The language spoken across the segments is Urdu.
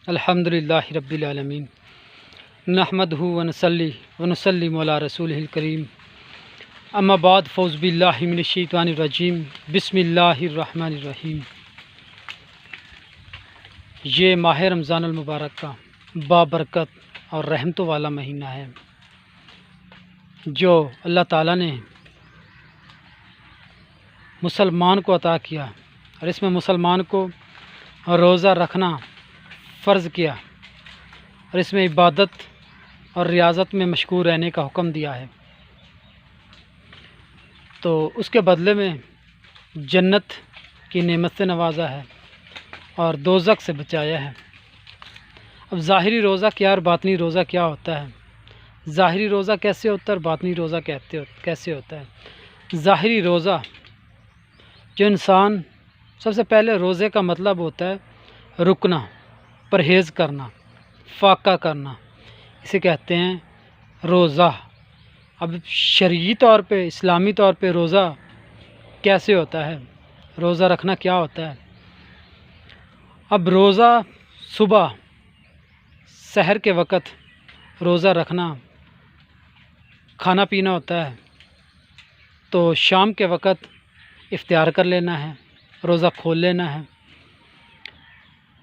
الحمدللہ رب العالمین نحمدہ ونصلی ونسلم علی رسولہ الکریم اما بعد فاعوذ باللہ من الشیطان الرجیم بسم اللہ الرحمن الرحیم۔ یہ ماہ رمضان المبارک کا بابرکت اور رحمتوں والا مہینہ ہے جو اللہ تعالیٰ نے مسلمان کو عطا کیا، اور اس میں مسلمان کو روزہ رکھنا فرض کیا، اور اس میں عبادت اور ریاضت میں مشغول رہنے کا حکم دیا ہے۔ تو اس کے بدلے میں جنت کی نعمت سے نوازا ہے اور دوزخ سے بچایا ہے۔ اب ظاہری روزہ کیا اور باطنی روزہ کیا ہوتا ہے؟ ظاہری روزہ کیسے ہوتا ہے اور باطنی روزہ کیسے ہوتا ہے؟ ظاہری روزہ جو انسان، سب سے پہلے روزے کا مطلب ہوتا ہے رکنا، پرہیز کرنا، فاقہ کرنا، اسے کہتے ہیں روزہ۔ اب شرعی طور پہ، اسلامی طور پہ روزہ کیسے ہوتا ہے، روزہ رکھنا کیا ہوتا ہے؟ اب روزہ صبح سحر کے وقت روزہ رکھنا، کھانا پینا ہوتا ہے، تو شام کے وقت افطار کر لینا ہے، روزہ کھول لینا ہے۔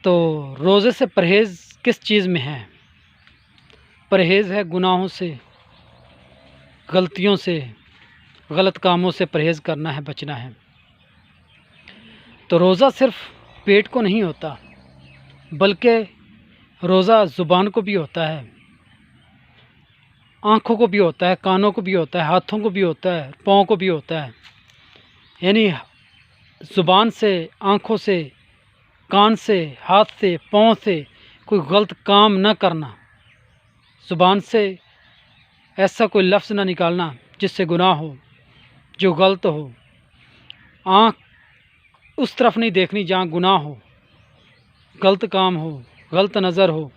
تو روزے سے پرہیز کس چیز میں ہے؟ پرہیز ہے گناہوں سے، غلطیوں سے، غلط کاموں سے پرہیز کرنا ہے، بچنا ہے۔ تو روزہ صرف پیٹ کو نہیں ہوتا، بلکہ روزہ زبان کو بھی ہوتا ہے، آنکھوں کو بھی ہوتا ہے، کانوں کو بھی ہوتا ہے، ہاتھوں کو بھی ہوتا ہے، پاؤں کو بھی ہوتا ہے۔ یعنی زبان سے، آنکھوں سے، کان سے، ہاتھ سے، پاؤں سے کوئی غلط کام نہ کرنا، زبان سے ایسا کوئی لفظ نہ نکالنا جس سے گناہ ہو، جو غلط ہو۔ آنکھ اس طرف نہیں دیکھنی جہاں گناہ ہو، غلط کام ہو، غلط نظر ہو۔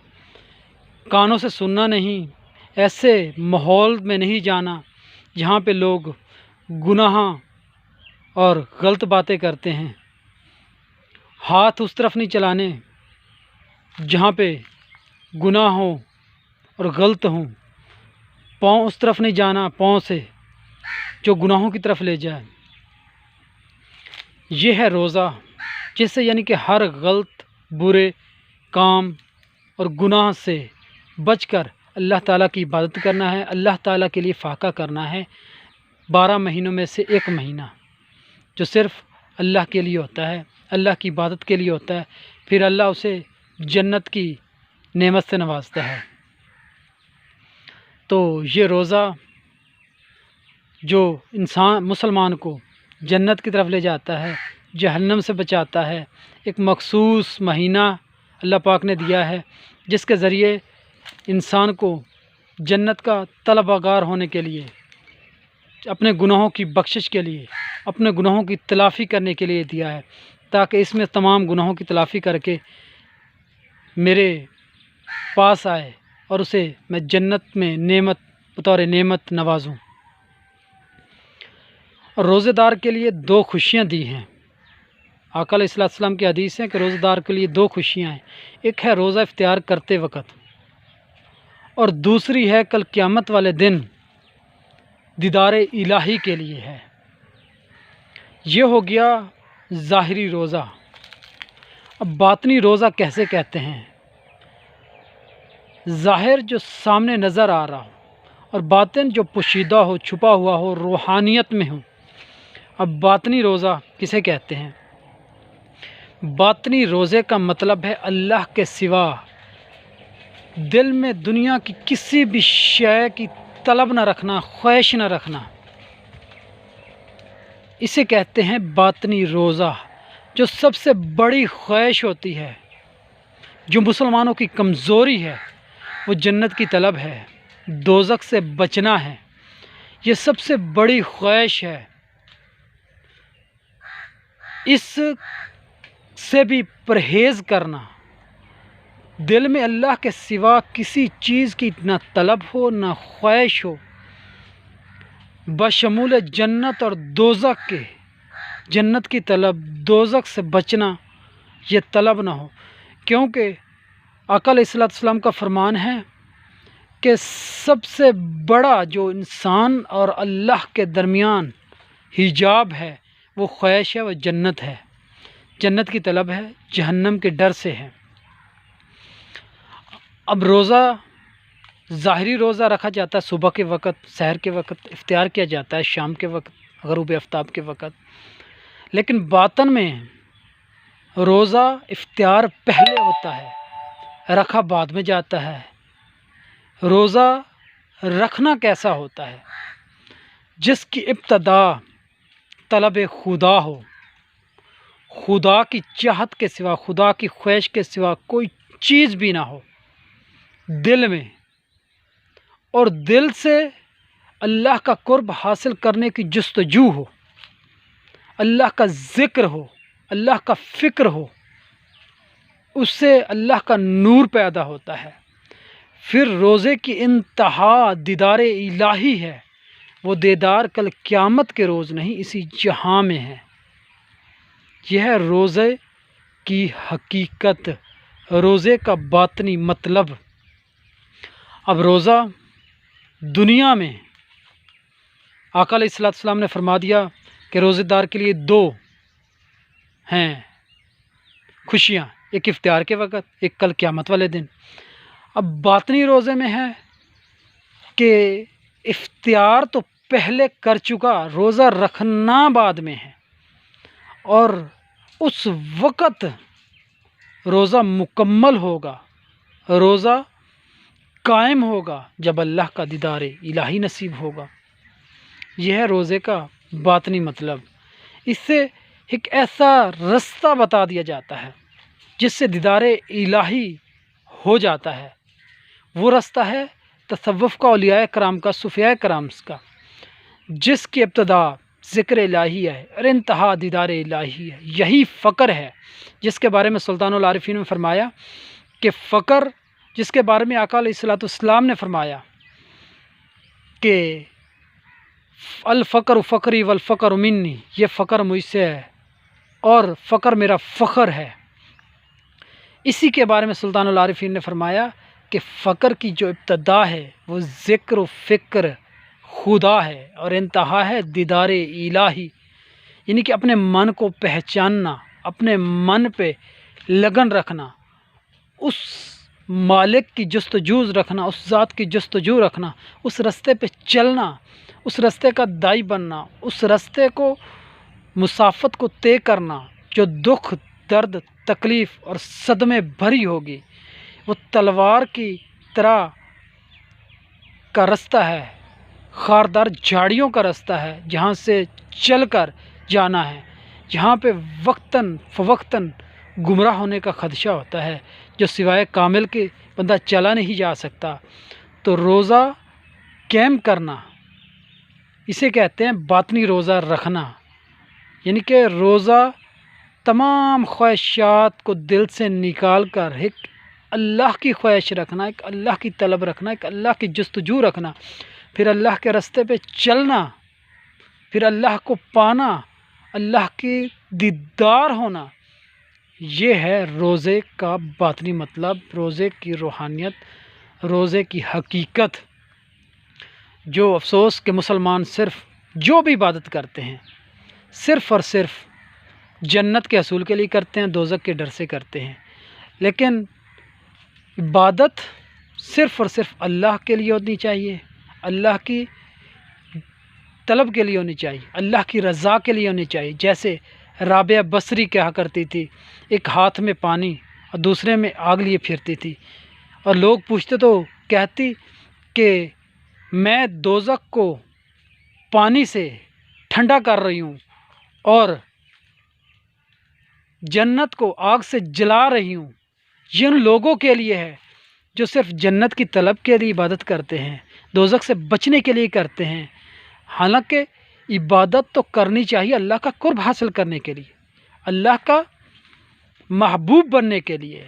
کانوں سے سننا نہیں، ایسے ماحول میں نہیں جانا جہاں پہ لوگ گناہ اور غلط باتیں کرتے ہیں۔ ہاتھ اس طرف نہیں چلانے جہاں پہ گناہ ہوں اور غلط ہوں۔ پاؤں اس طرف نہیں جانا، پاؤں سے جو گناہوں کی طرف لے جائے۔ یہ ہے روزہ، جس سے یعنی کہ ہر غلط، برے کام اور گناہ سے بچ کر اللہ تعالیٰ کی عبادت کرنا ہے، اللہ تعالیٰ کے لیے فاقہ کرنا ہے۔ 12 مہینوں میں سے ایک مہینہ جو صرف اللہ کے لیے ہوتا ہے، اللہ کی عبادت کے لیے ہوتا ہے، پھر اللہ اسے جنت کی نعمت سے نوازتا ہے۔ تو یہ روزہ جو مسلمان کو جنت کی طرف لے جاتا ہے، جہنم سے بچاتا ہے، ایک مخصوص مہینہ اللہ پاک نے دیا ہے جس کے ذریعے انسان کو جنت کا طلبگار ہونے کے لیے، اپنے گناہوں کی بخشش کے لیے، اپنے گناہوں کی تلافی کرنے کے لیے دیا ہے، تاکہ اس میں تمام گناہوں کی تلافی کر کے میرے پاس آئے اور اسے میں جنت میں بطور نعمت نوازوں۔ اور روزے دار کے لیے 2 خوشیاں دی ہیں۔ آقا علیہ السلام کی حدیث ہے کہ روزے دار کے لیے 2 خوشیاں ہیں، ایک ہے روزہ افطار کرتے وقت، اور دوسری ہے کل قیامت والے دن دیدار الہی کے لیے ہے۔ یہ ہو گیا ظاہری روزہ۔ اب باطنی روزہ کیسے کہتے ہیں؟ ظاہر جو سامنے نظر آ رہا ہو، اور باطن جو پوشیدہ ہو، چھپا ہوا ہو، روحانیت میں ہو۔ اب باطنی روزہ کسے کہتے ہیں؟ باطنی روزے کا مطلب ہے اللہ کے سوا دل میں دنیا کی کسی بھی شے کی طلب نہ رکھنا، خواہش نہ رکھنا، اسے کہتے ہیں باطنی روزہ۔ جو سب سے بڑی خواہش ہوتی ہے، جو مسلمانوں کی کمزوری ہے، وہ جنت کی طلب ہے، دوزخ سے بچنا ہے، یہ سب سے بڑی خواہش ہے۔ اس سے بھی پرہیز کرنا، دل میں اللہ کے سوا کسی چیز کی نہ طلب ہو، نہ خواہش ہو، بشمول جنت اور دوزخ کے، جنت کی طلب، دوزخ سے بچنا، یہ طلب نہ ہو۔ کیونکہ آقا علیہ الصلوۃ والسلام کا فرمان ہے کہ سب سے بڑا جو انسان اور اللہ کے درمیان حجاب ہے وہ خواہش ہے، وہ جنت ہے، جنت کی طلب ہے، جہنم کے ڈر سے ہے۔ اب روزہ ظاہری روزہ رکھا جاتا ہے، صبح کے وقت، سحر کے وقت افطار کیا جاتا ہے، شام کے وقت، غروب آفتاب کے وقت، لیکن باطن میں روزہ افطار پہلے ہوتا ہے، رکھا بعد میں جاتا ہے۔ روزہ رکھنا کیسا ہوتا ہے؟ جس کی ابتدا طلب خدا ہو، خدا کی چاہت کے سوا، خدا کی خواہش کے سوا کوئی چیز بھی نہ ہو دل میں، اور دل سے اللہ کا قرب حاصل کرنے کی جستجو ہو، اللہ کا ذکر ہو، اللہ کا فکر ہو، اس سے اللہ کا نور پیدا ہوتا ہے۔ پھر روزے کی انتہا دیدار الہی ہے، وہ دیدار کل قیامت کے روز نہیں، اسی جہاں میں ہے۔ یہ ہے روزے کی حقیقت، روزے کا باطنی مطلب۔ اب روزہ دنیا میں آقا علیہ الصلوۃ والسلام نے فرما دیا کہ روزے دار کے لیے دو ہیں خوشیاں، ایک افطار کے وقت، ایک کل قیامت والے دن۔ اب باطنی روزے میں ہے کہ افطار تو پہلے کر چکا، روزہ رکھنا بعد میں ہے، اور اس وقت روزہ مکمل ہوگا، روزہ قائم ہوگا جب اللہ کا دیدار الہی نصیب ہوگا۔ یہ ہے روزے کا باطنی مطلب۔ اس سے ایک ایسا رستہ بتا دیا جاتا ہے جس سے دیدار الہی ہو جاتا ہے۔ وہ رستہ ہے تصوف کا، اولیاء کرام کا، صوفیاء کرام کا، جس کی ابتدا ذکر الہی ہے اور انتہا دیدار الہی ہے۔ یہی فقر ہے جس کے بارے میں سلطان العارفین نے فرمایا کہ فقر، جس کے بارے میں آقا علیہ الصلوۃ والسلام نے فرمایا کہ الفقر فقری والفقر منی، یہ فقر مجھ سے ہے اور فقر میرا فخر ہے۔ اسی کے بارے میں سلطان العارفین نے فرمایا کہ فقر کی جو ابتدا ہے وہ ذکر و فکر خدا ہے اور انتہا ہے دیدار الہی، یعنی کہ اپنے من کو پہچاننا، اپنے من پہ لگن رکھنا، اس مالک کی جستجو رکھنا، اس ذات کی جستجو رکھنا، اس رستے پہ چلنا، اس رستے کا دائی بننا، اس رستے کو، مسافت کو طے کرنا جو دکھ، درد، تکلیف اور صدمے بھری ہوگی۔ وہ تلوار کی طرح کا رستہ ہے، خاردار جھاڑیوں کا رستہ ہے، جہاں سے چل کر جانا ہے، جہاں پہ وقتاً فوقتاً گمراہ ہونے کا خدشہ ہوتا ہے، جو سوائے کامل کے بندہ چلا نہیں جا سکتا۔ تو روزہ قائم کرنا، اسے کہتے ہیں باطنی روزہ رکھنا، یعنی کہ روزہ تمام خواہشات کو دل سے نکال کر ایک اللہ کی خواہش رکھنا، ایک اللہ کی طلب رکھنا، ایک اللہ کی جستجو رکھنا، پھر اللہ کے رستے پہ چلنا، پھر اللہ کو پانا، اللہ کی دیدار ہونا۔ یہ ہے روزے کا باطنی مطلب، روزے کی روحانیت، روزے کی حقیقت۔ جو افسوس کہ مسلمان صرف جو بھی عبادت کرتے ہیں صرف اور صرف جنت کے حصول کے لیے کرتے ہیں، دوزخ کے ڈر سے کرتے ہیں، لیکن عبادت صرف اور صرف اللہ کے لیے ہونی چاہیے، اللہ کی طلب کے لیے ہونی چاہیے، اللہ کی رضا کے لیے ہونی چاہیے۔ جیسے رابعہ بصری کہا کرتی تھی، ایک ہاتھ میں پانی اور دوسرے میں آگ لیے پھرتی تھی، اور لوگ پوچھتے تو کہتی کہ میں دوزخ کو پانی سے ٹھنڈا کر رہی ہوں اور جنت کو آگ سے جلا رہی ہوں۔ یہ ان لوگوں کے لیے ہے جو صرف جنت کی طلب کے لیے عبادت کرتے ہیں، دوزخ سے بچنے کے لیے کرتے ہیں۔ حالانکہ عبادت تو کرنی چاہیے اللہ کا قرب حاصل کرنے کے لیے، اللہ کا محبوب بننے کے لیے،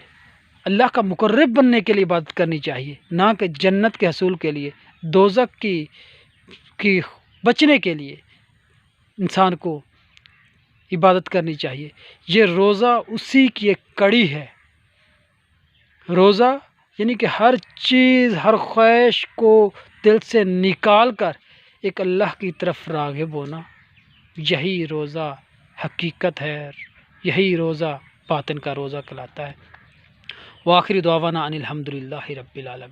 اللہ کا مقرب بننے کے لیے عبادت کرنی چاہیے، نہ کہ جنت کے حصول کے لیے، دوزخ کی بچنے کے لیے انسان کو عبادت کرنی چاہیے۔ یہ روزہ اسی کی ایک کڑی ہے روزہ یعنی کہ ہر چیز، ہر خواہش کو دل سے نکال کر ایک اللہ کی طرف راغب ہونا، یہی روزہ حقیقت ہے، یہی روزہ باطن کا روزہ کہلاتا ہے۔ وآخر دعوانا ان الحمد للہ رب العالمین۔